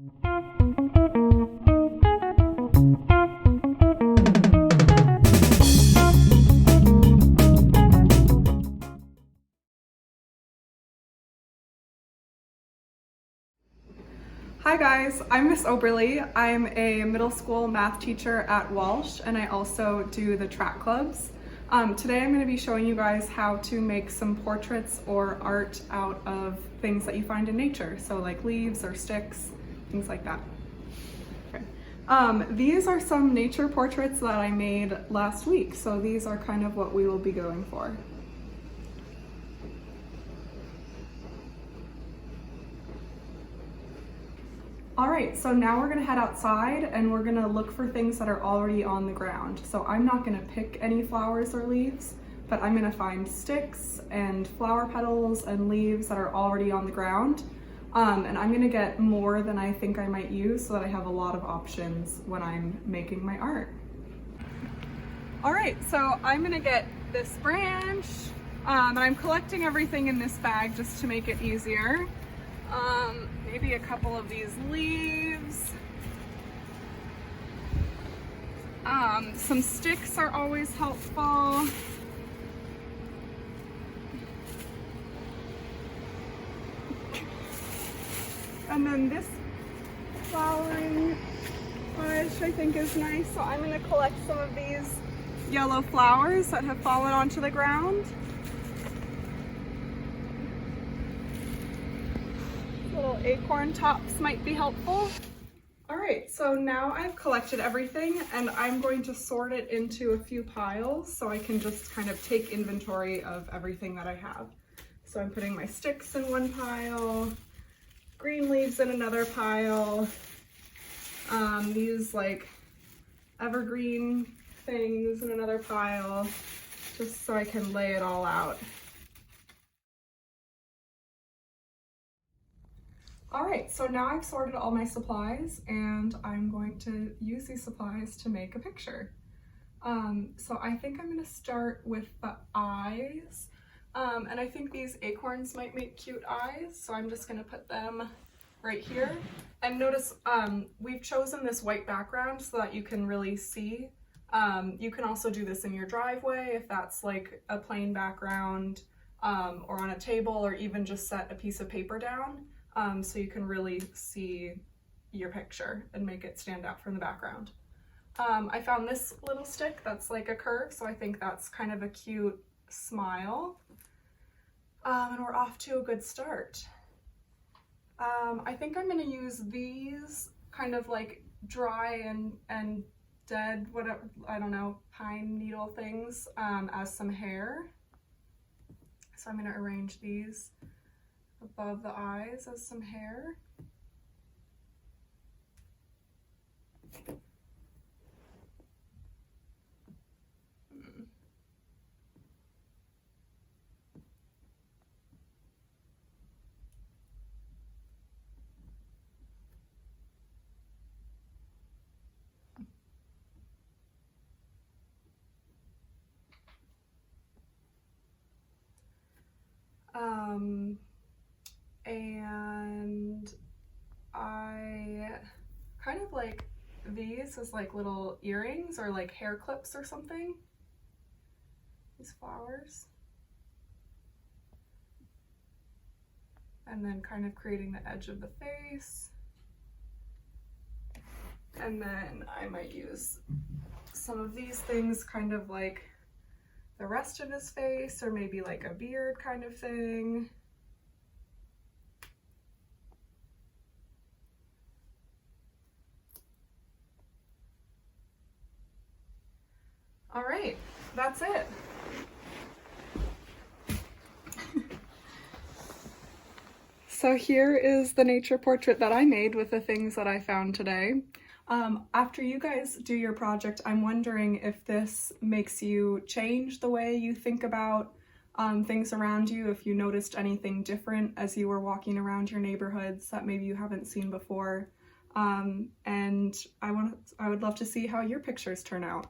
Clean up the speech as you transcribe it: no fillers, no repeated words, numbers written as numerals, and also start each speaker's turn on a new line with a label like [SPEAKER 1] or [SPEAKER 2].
[SPEAKER 1] Hi guys, I'm Miss Oberly. I'm a middle school math teacher at Walsh, and I also do the track clubs. Today I'm going to be showing you guys how to make some portraits or art out of things that you find in nature, so like leaves or sticks, things like that. Okay. These are some nature portraits that I made last week, so these are kind of what we will be going for. All right, so now we're gonna head outside and we're gonna look for things that are already on the ground. So I'm not gonna pick any flowers or leaves, but I'm gonna find sticks and flower petals and leaves that are already on the ground. And I'm gonna get more than I think I might use so that I have a lot of options when I'm making my art. All right, so I'm gonna get this branch, and I'm collecting everything in this bag just to make it easier. Maybe a couple of these leaves. Some sticks are always helpful. And then this flowering bush I think is nice, so I'm going to collect some of these yellow flowers that have fallen onto the ground. Little acorn tops might be helpful. All right, so now I've collected everything and I'm going to sort it into a few piles so I can just kind of take inventory of everything that I have. So I'm putting my sticks in one pile, green leaves in another pile, these like evergreen things in another pile, just so I can lay it all out. All right, so now I've sorted all my supplies and I'm going to use these supplies to make a picture. So I think I'm gonna start with the eyes. And I think these acorns might make cute eyes, so I'm just gonna put them right here. And notice we've chosen this white background so that you can really see. You can also do this in your driveway if that's like a plain background, or on a table, or even just set a piece of paper down. So you can really see your picture and make it stand out from the background. I found this little stick that's like a curve, so I think that's kind of a cute smile. And we're off to a good start. I think I'm gonna use these kind of like dry and dead, whatever, I don't know, pine needle things as some hair. So I'm gonna arrange these above the eyes as some hair. And I kind of like these as like little earrings or like hair clips or something. These flowers. And then kind of creating the edge of the face. And then I might use some of these things kind of like the rest of his face, or maybe like a beard kind of thing. All right, that's it. So here is the nature portrait that I made with the things that I found today. After you guys do your project, I'm wondering if this makes you change the way you think about things around you, if you noticed anything different as you were walking around your neighborhoods that maybe you haven't seen before. And I would love to see how your pictures turn out.